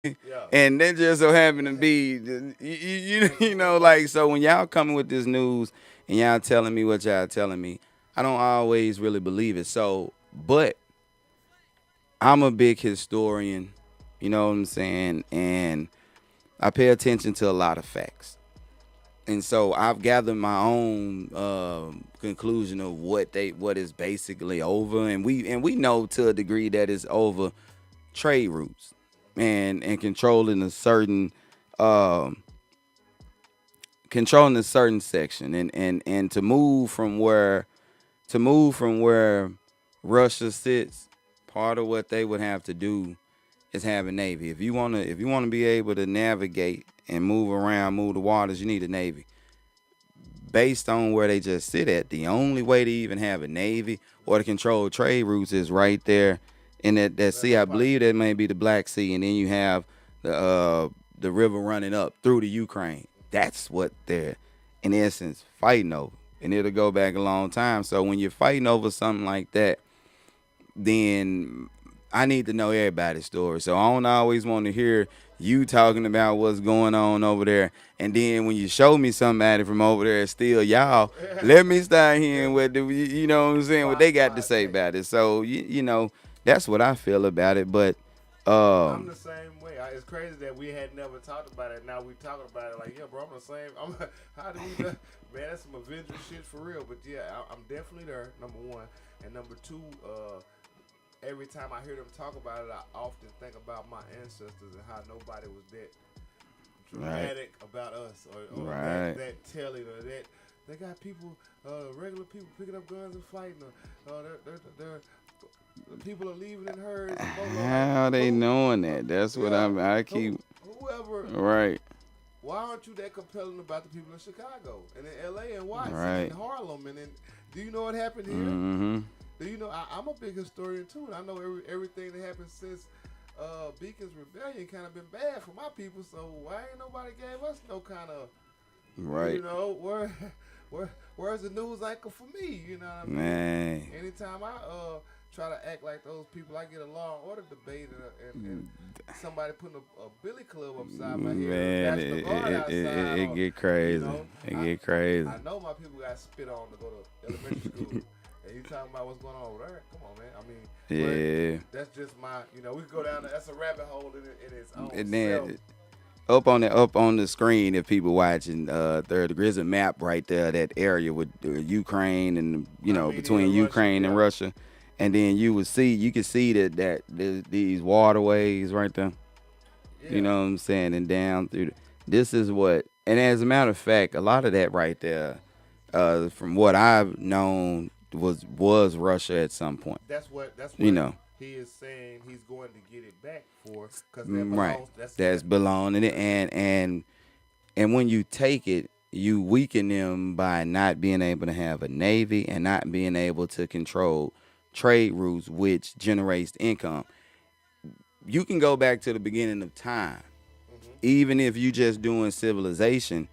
Yeah. And that just so happened to be, you know, like, so when y'all coming with this news and y'all telling me what y'all telling me, I don't always really believe it. So, but I'm a big historian, you know what I'm saying? And I pay attention to a lot of facts. And so I've gathered my own conclusion of what is basically over, and we know to a degree that it's over trade routes and um, controlling a certain section, and to move from where Russia sits. Part of what they would have to do is have a navy. If you wanna be able to navigate and move around, move the waters, you need a navy. Based on where they just sit at, the only way to even have a navy or to control trade routes is right there in that That's sea. the I part. believe that may be the Black Sea, and then you have the river running up through the Ukraine. That's what they're in essence fighting over, and it'll go back a long time. So when you're fighting over something like that, then I need to know everybody's story. So I don't always want to hear you talking about what's going on over there. And then when you show me somebody from over there, still y'all, let me start hearing what you know what I'm saying, what Why? they got to Why? say about it. So that's what I feel about it. But I'm um, the same way. It's crazy that we had never talked about it. Now we talking about it. Like, yeah, bro, I'm the same. How do we? Man, that's some Avengers shit for real. But yeah, I'm definitely there. Number one, and number two. Every time I hear them talk about it, I often think about my ancestors and how nobody was that right, dramatic about us, or right, that telling, or that they got people, regular people picking up guns and fighting. They're people are leaving in herds and blah, blah, like how they who, knowing that? That's what yeah, I who, keep whoever. right, Why aren't you that compelling about the people in Chicago and in L.A. and Watts and in right. Harlem and in? Do you know what happened here? Mm-hmm. Do you know I'm a big historian too, and I know everything that happened since Beacon's rebellion kind of been bad for my people. So why ain't nobody gave us no kind of, Right, where's the news anchor for me? You know what I mean? man. Anytime I try to act like those people, I get a law and order debate, and somebody putting a billy club upside my head, or a Man, national guard outside, it or get you crazy. know, It I get crazy. I know my people got spit on to go to elementary school. And you talking about what's going on over there? Come on, man. I mean, Yeah. but that's just my, we could go down there. That's a rabbit hole in its own And self. then up on the screen, if people watching, there's a map right there, that area with Ukraine and Armenia, between Russia, Ukraine and yeah. Russia, and then you can see that these waterways right there. You Yeah. know what I'm saying, and down through. This is what, and as a matter of fact, a lot of that right there, from what I've known, was Russia at some point. That's You what know, he is saying he's going to get it back for, because that right? belongs. That's belonging it, and when you take it, you weaken them by not being able to have a navy and not being able to control trade routes, which generates income. You can go back to the beginning of time, hmm even if you just doing civilization.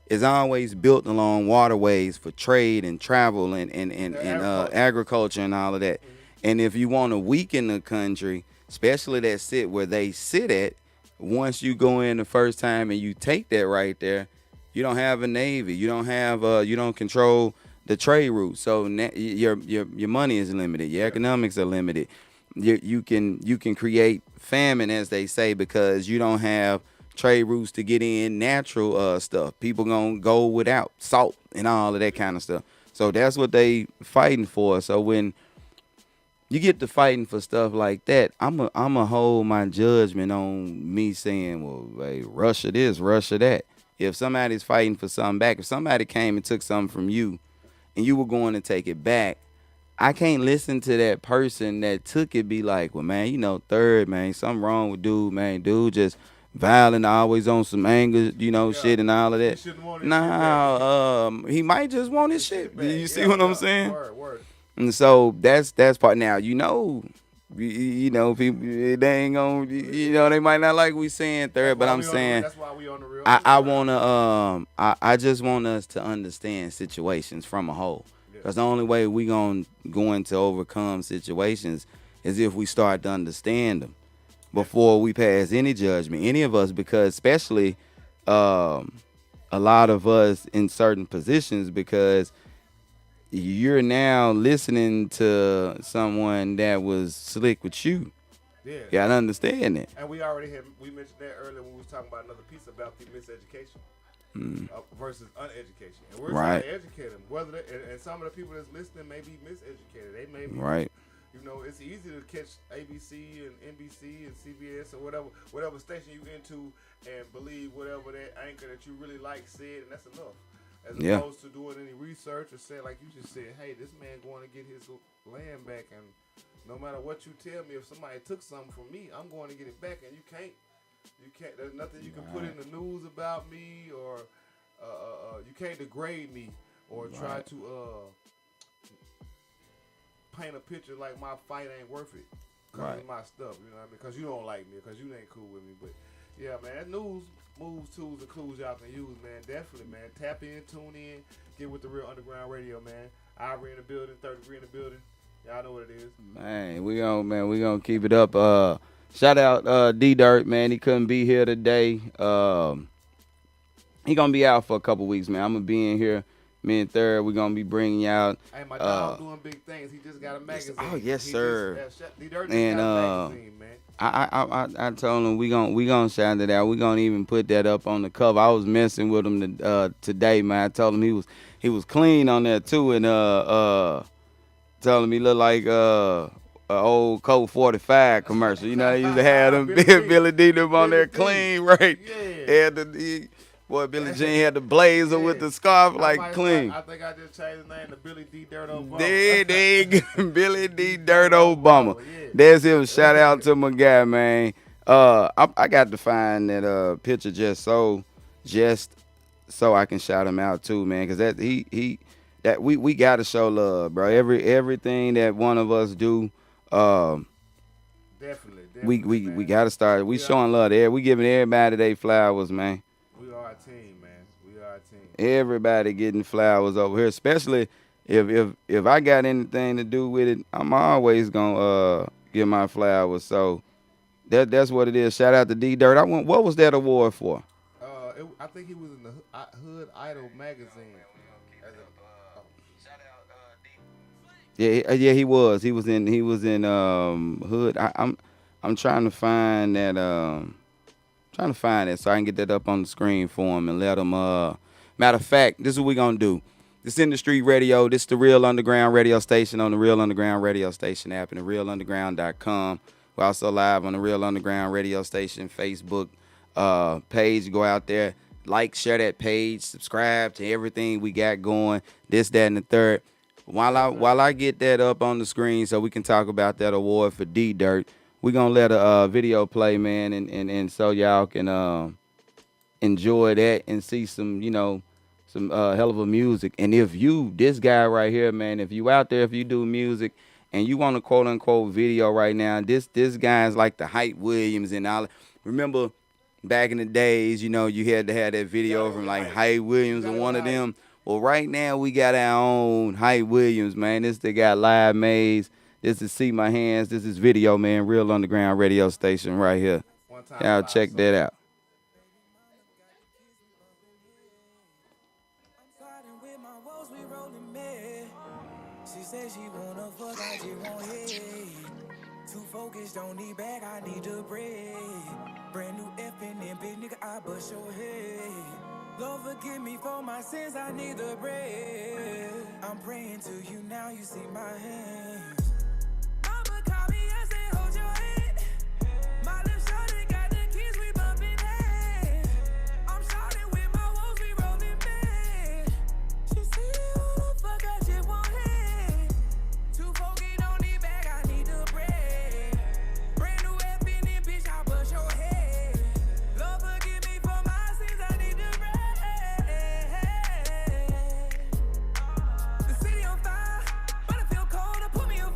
Is always built along waterways for trade and travel and agriculture. agriculture and all of that. hmm And if you want to weaken the country, especially that sit where they sit at, once you go in the first time and you take that right there, you don't have a navy. You don't control the trade route. So your money is limited. Your Yeah. economics are limited. You can create famine, as they say, because you don't have trade routes to get in natural stuff. People gonna go without salt and all of that kind of stuff. So that's what they fighting for. So when you get to fighting for stuff like that, I'm a hold my judgment on me saying, well, hey, Russia this, Russia that. If somebody's fighting for something back, if somebody came and took something from you and you were going to take it back, I can't listen to that person that took it be like, well, man, third, man, something wrong with dude, man. Dude just violent, always on some anger, Yeah. shit and all of He that. shouldn't want his shit back. Nah, he might just want his His shit shit. back. You see Yeah. what I'm Yeah. saying? Word. Word. And so that's part. Now people they ain't gonna they might not like we saying That's third, but why I'm we on the. saying That's why we on the real I underground. wanna I just want us to understand situations from a whole. Yeah. Because the only way we going to overcome situations is if we start to understand them. before we pass any judgment, any of us, because especially a lot of us in certain positions, because you're now listening to someone that was slick with you. Yeah. You gotta understand that. And we mentioned that earlier when we was talking about another piece about the miseducation versus uneducation. And we're trying to educate them. And some of the people that's listening may be miseducated. They may be right. You know, it's easy to catch ABC and NBC and CBS or whatever station you into and believe whatever that anchor that you really like said, and that's enough. As opposed to doing any research or saying, like you just said, hey, this man going to get his land back, and no matter what you tell me, if somebody took something from me, I'm going to get it back, and you can't. There's nothing you can put in the news about me, or you can't degrade me or try to paint a picture like my fight ain't worth it because of my stuff, you know what I mean? Because you don't like me, because you ain't cool with me. But yeah, man, that news moves, tools, and clues y'all can use, man. Definitely, man. Tap in, tune in, get with the Real Underground Radio, man. IVORY in the building, 33 in the building. Y'all know what it is. Man, we gonna keep it up. Shout out D-Dirt, man. He couldn't be here today. He gonna be out for a couple weeks, man. I'm gonna be in here. Me and Third, we're gonna be bringing you out. Hey, my dog doing big things. He just got a magazine. Oh yes, sir. D-Dirt just got a magazine, man. I told him we gonna shout it out. We gonna even put that up on the cover. I was messing with him today, man. I told him he was clean on that too, and told him he looked like an old Colt 45 commercial. You know, they used to have them Billy D them on there clean, right? Yeah. Boy, Billy Jean had the blazer with the scarf, like clean. I think I just changed his name to Billy D. Dirt Obama. Billy D. Dirt Obama. Yeah. There's him. Shout out to my guy, man. I got to find that picture just so I can shout him out too, man. Cause that we got to show love, bro. Everything that one of us do, definitely we got to start. We showing love there. We giving everybody their flowers, man. We are a team, man. We are a team. Everybody getting flowers over here, especially if I got anything to do with it, I'm always gonna give my flowers. So that's what it is. Shout out to D-Dirt. What was that award for? I think he was in the Hood Idol magazine. Yeah, he was. He was in Hood. I'm trying to find that. Trying to find it so I can get that up on the screen for him and let him. Matter of fact, this is what we're gonna do. This in the street radio. This is the Real Underground radio station on the Real Underground radio station app and the realunderground.com. We're also live on the Real Underground radio station Facebook page. Go out there, like, share that page, subscribe to everything we got going. This, that, and the third. While I get that up on the screen so we can talk about that award for D-Dirt, we're going to let a video play, man, and so y'all can enjoy that and see some hell of a music. And if this guy right here, man, if you out there, if you do music and you want a quote-unquote video right now, this guy's like the Hype Williams and all. Remember back in the days, you had to have that video from like Hype Williams and one of them. Well, right now we got our own Hype Williams, man. This they got Live Maze. This is See My Hands. This is video, man. Real Underground radio station right here. Y'all check that out. She said she wanna fuck, I just want head. Too focused, don't need bag, I need the bread. Brand new effing and big nigga, I bust your head. Lord, forgive me for my sins, I need the bread. I'm praying to you now, you see my hands. Mama call me and say, hold your head. My left shoulder got the keys, we bumping head. I'm shouting with my woes, we rolling bed. She said, who the fuck I just want head. Too focused, don't need bag, I need the bread. Brand new effing and bitch, I bust your head. Lord, forgive me for my sins, I need the bread. The city on fire, but I feel cold, put me on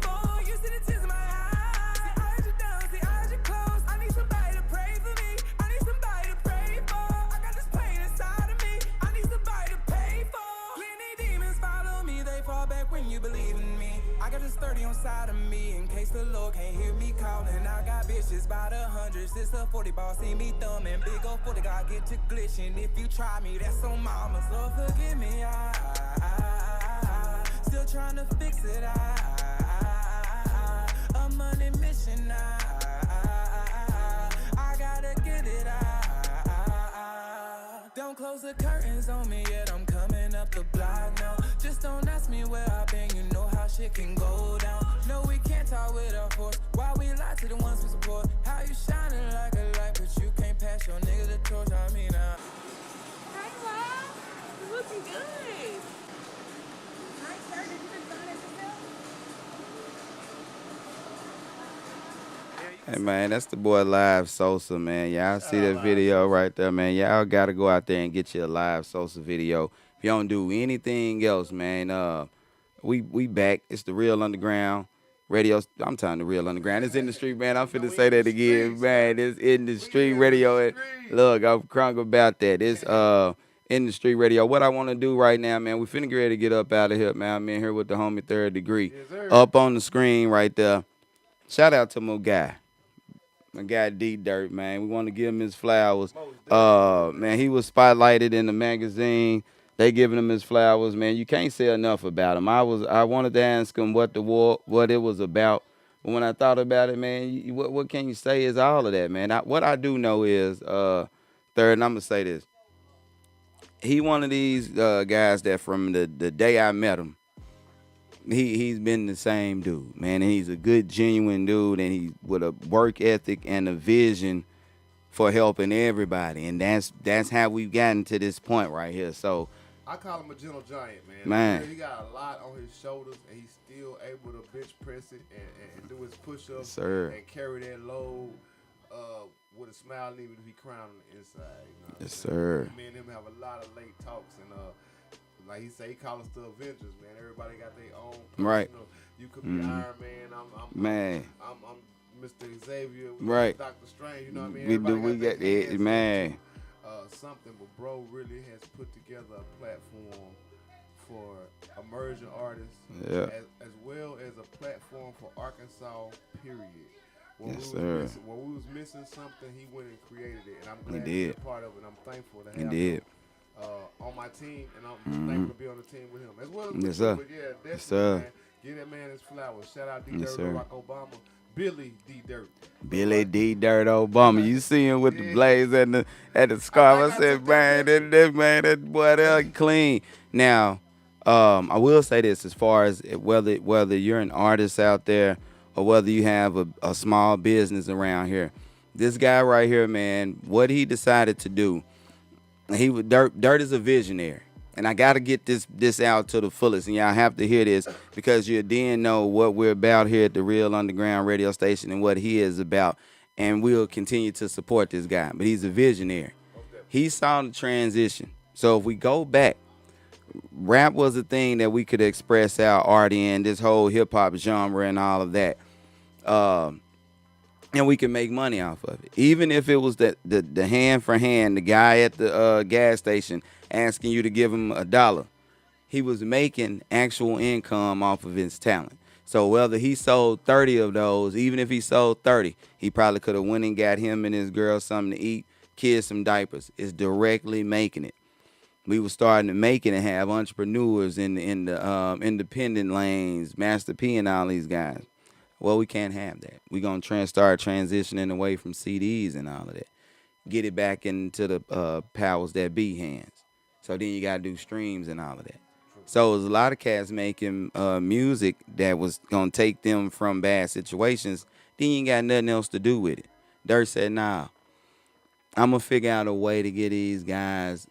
be on side of me in case the Lord can't hear me calling. I got bitches by the hundreds. It's a 40 ball, see me thumbing. Big old 40, God get to glitching. If you try me, that's on mama. So forgive me, I still trying to fix it. I'm on a mission. I gotta get it. Don't close the curtains on me yet. I'm coming up the block now. Just don't ask me where I've been. You know how shit can go down. No, we can't talk with our force. Why we lie to the ones we support? How you shining like a light, but you can't pass your nigga the torch. I mean, Hey, Rob. You looking good. Nice shirt. Did you design it yourself? Hey man, that's the boy Live Sosa, man. Y'all see that video right there, man. Y'all gotta go out there and get you a Live Sosa video. If you don't do anything else, man, we back. It's the Real Underground Radio. I'm telling the Real Underground. It's in the street, man. I'm finna say that again, man. It's in the street radio. Look, I'm crunk about that. It's in the street radio. What I want to do right now, man, we finna get ready to get up out of here, man. I'm in here with the homie Third Degree. Yes, Up on the screen right there. Shout out to my guy D Dirt, man. We want to give him his flowers. Man, he was spotlighted in the magazine. They giving him his flowers, man. You can't say enough about him. I wanted to ask him what it was about. But when I thought about it, man, what can you say is all of that, man. What I do know is, Third, and I'm gonna say this. He one of these guys that from the day I met him, he's been the same dude, man. And he's a good, genuine dude, and he's with a work ethic and a vision for helping everybody. And that's how we've gotten to this point right here. So I call him a gentle giant, man. Man. He got a lot on his shoulders, and he's still able to bench press it and do his push-ups sir. and carry that load with a smile, even if he crying on the inside. You know Yes, sir. Me and him have a lot of late talks, and like he say, he call us the Avengers, man. Everybody got their own. Right. You could be Iron Man. I'm Mr. Xavier. Right. Dr. Strange. You know what I mean? We got it, man. Something, but bro really has put together a platform for emerging artists, as well as a platform for Arkansas. Period. When we was missing something, he went and created it, and I'm glad to be a part of it. I'm thankful to have him on my team, and I'm thankful to be on the team with him as well as yes, sir. But yeah, definitely, yes, sir. man. Give that man his flowers. Shout out D. Yes, Dirt, Barack Obama, Billy D. Dirt. Billy D. Dirt Obama. You see him with the blaze and the scarf. I said, man, that boy, they're clean. Now, I will say this as far as whether you're an artist out there or whether you have a small business around here. This guy right here, man, what he decided to do, Dirt is a visionary. And I got to get this out to the fullest, and y'all have to hear this because you then know what we're about here at the Real Underground Radio Station and what he is about, and we'll continue to support this guy. But he's a visionary. He saw the transition. So if we go back, rap was a thing that we could express our art in, this whole hip-hop genre and all of that. And we can make money off of it. Even if it was the hand for hand, the guy at the gas station asking you to give him $1, he was making actual income off of his talent. So whether he sold 30 of those, even if he sold 30, he probably could have went and got him and his girl something to eat, kids some diapers. It's directly making it. We were starting to make it and have entrepreneurs in the independent lanes, Master P and all these guys. Well, we can't have that. We're going to start transitioning away from CDs and all of that. Get it back into the powers that be hands. So then you got to do streams and all of that. So there's a lot of cats making music that was going to take them from bad situations. Then you ain't got nothing else to do with it. Dirt said, nah, I'm going to figure out a way to get these guys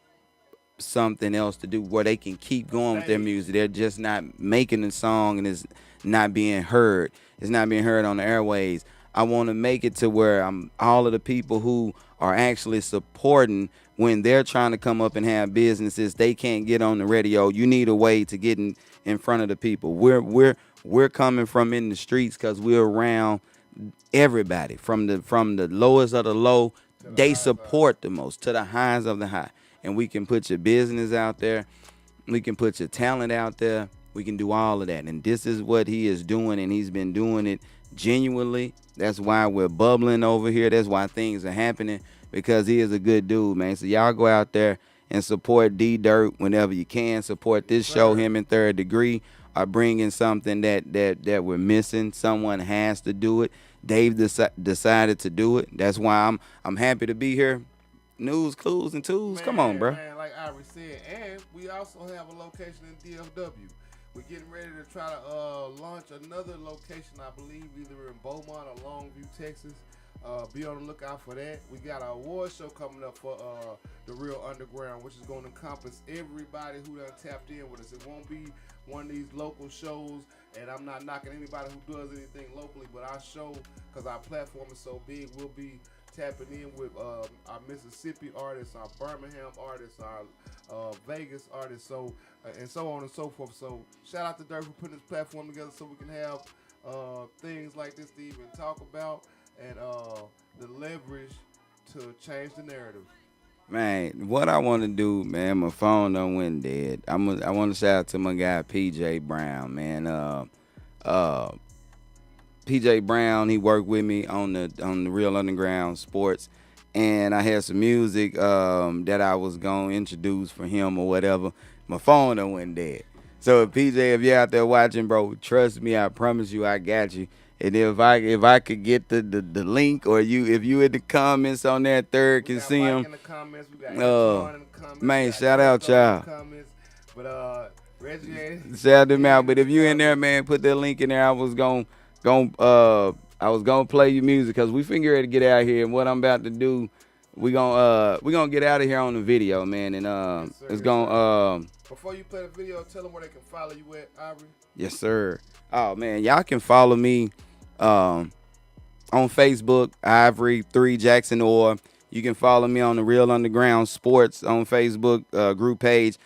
something else to do where they can keep going with their music. They're just not making a song and it's not being heard. It's not being heard on the airways. I want to make it to where all of the people who are actually supporting when they're trying to come up and have businesses, they can't get on the radio. You need a way to get in front of the people. We're coming from in the streets because we're around everybody from the lowest of the low. They support the most to the highs of the high. And we can put your business out there. We can put your talent out there. We can do all of that. And this is what he is doing, and he's been doing it genuinely. That's why we're bubbling over here. That's why things are happening, because he is a good dude, man. So y'all go out there and support D Dirt whenever you can. Support this show. Him and Third Degree are bringing something that we're missing. Someone has to do it. Dave decided to do it. That's why I'm happy to be here. News, clues, and tools. Man, come on, bro. Man, like Ivory said, and we also have a location in DFW. We're getting ready to try to launch another location, I believe, either in Beaumont or Longview, Texas. Be on the lookout for that. We got our award show coming up for the Real Underground, which is going to encompass everybody who done tapped in with us. It won't be one of these local shows, and I'm not knocking anybody who does anything locally, but our show, because our platform is so big, we'll be tapping in with our Mississippi artists, our Birmingham artists, our Vegas artists, so and so on and so forth. So shout out to Dirt for putting this platform together so we can have things like this to even talk about, and the leverage to change the narrative. Man, what I want to do, man, my phone done went dead. I want to shout out to my guy PJ Brown, man. PJ Brown, he worked with me on the Real Underground Sports, and I had some music that I was gonna introduce for him or whatever. My phone done went dead. So PJ, if you're out there watching, bro, trust me, I promise you, I got you. And if I could get the link, or if you in the comments on that Third can see him. In the comments, we got in the comments, man, shout out y'all. But Reggie, shout them out. But if you in there, man, put that link in there. I was gonna play your music, because we figure to get out here, and what I'm about to do, we gonna get out of here on the video, man, and yes, sir, it's gonna before you play the video, tell them where they can follow you at, Ivory. Yes, sir. Oh man, y'all can follow me on Facebook, Ivory 3 Jackson, or you can follow me on the Real Underground Sports on Facebook group page.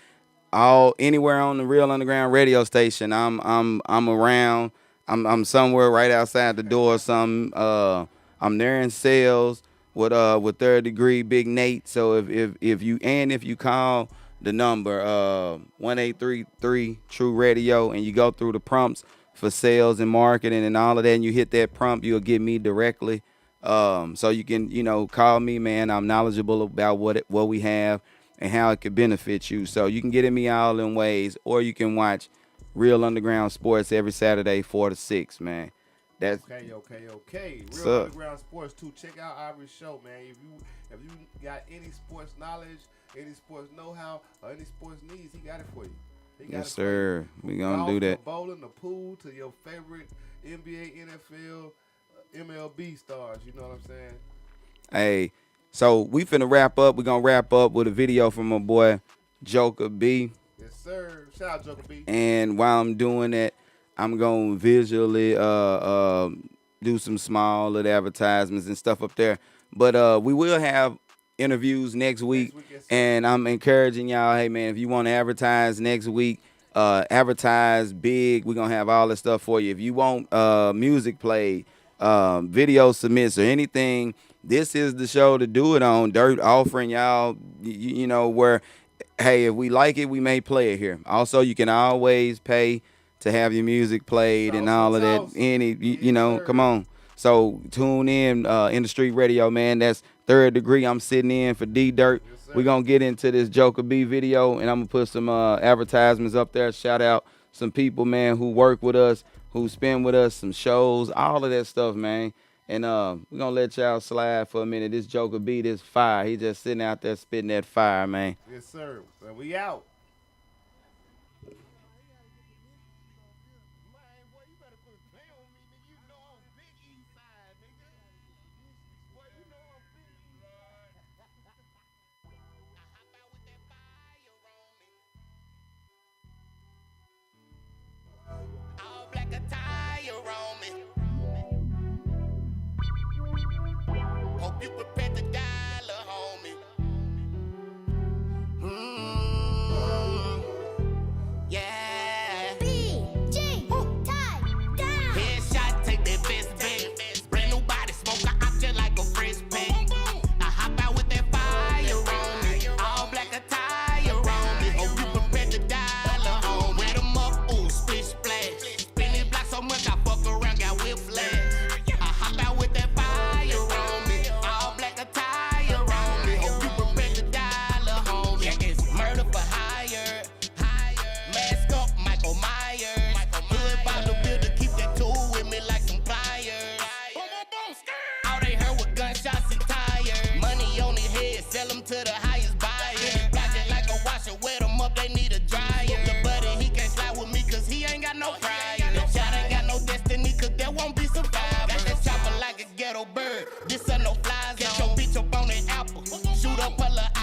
Anywhere on the Real Underground radio station, I'm around. I'm somewhere right outside the door or something. I'm there in sales with Third Degree, Big Nate. So if you call the number 1833 True Radio, and you go through the prompts for sales and marketing and all of that, and you hit that prompt, you'll get me directly. So you can call me, man. I'm knowledgeable about what we have and how it could benefit you. So you can get at me all in ways, or you can watch Real Underground Sports every Saturday 4 to 6, man. That's okay. Real Underground Sports too. Check out Ivory's show, man. If you got any sports knowledge, any sports know-how, or any sports needs, he got it for you. Yes, sir. We gonna do that. From bowling, the pool, to your favorite NBA, NFL, MLB stars. You know what I'm saying? Hey, so we finna wrap up. We're gonna wrap up with a video from my boy Joker B. Yes, sir. Shout out Joker B. And while I'm doing that, I'm gonna visually do some small little advertisements and stuff up there. But we will have interviews next week, and I'm encouraging y'all, hey man, if you want to advertise next week, advertise big. We're gonna have all this stuff for you. If you want music played, video submits, or anything, this is the show to do it on. Dirt offering y'all, you know, where, hey, if we like it, we may play it here. Also, you can always pay to have your music played and all of that. You know, come on. So tune in the street radio, man. That's Third Degree. I'm sitting in for D Dirt. Yes, we're going to get into this Joker B video, and I'm going to put some advertisements up there. Shout out some people, man, who work with us, who spend with us, some shows, all of that stuff, man. And we're going to let y'all slide for a minute. This Joker B, this fire. He just sitting out there spitting that fire, man. Yes, sir. Well, we out. Hope you prepare the dollar, homie. Yeah. BG, tie down. Headshot, take that best bet. Brand new body, smoke, I opt just like a fresh pack. I hop out with that fire on me. All black attire on me. Hope you prepare the dollar, homie. Wear them up, ooh. head, sell them to the highest buyer. Block it like a washer, wet them up, they need a dryer. The buddy, he can't slide with me cause he ain't got no pride. The child ain't got no destiny cause there won't be survivors. Got that chopper like a ghetto bird, this ain't no flies. Get your bitch up on that apple, shoot up her little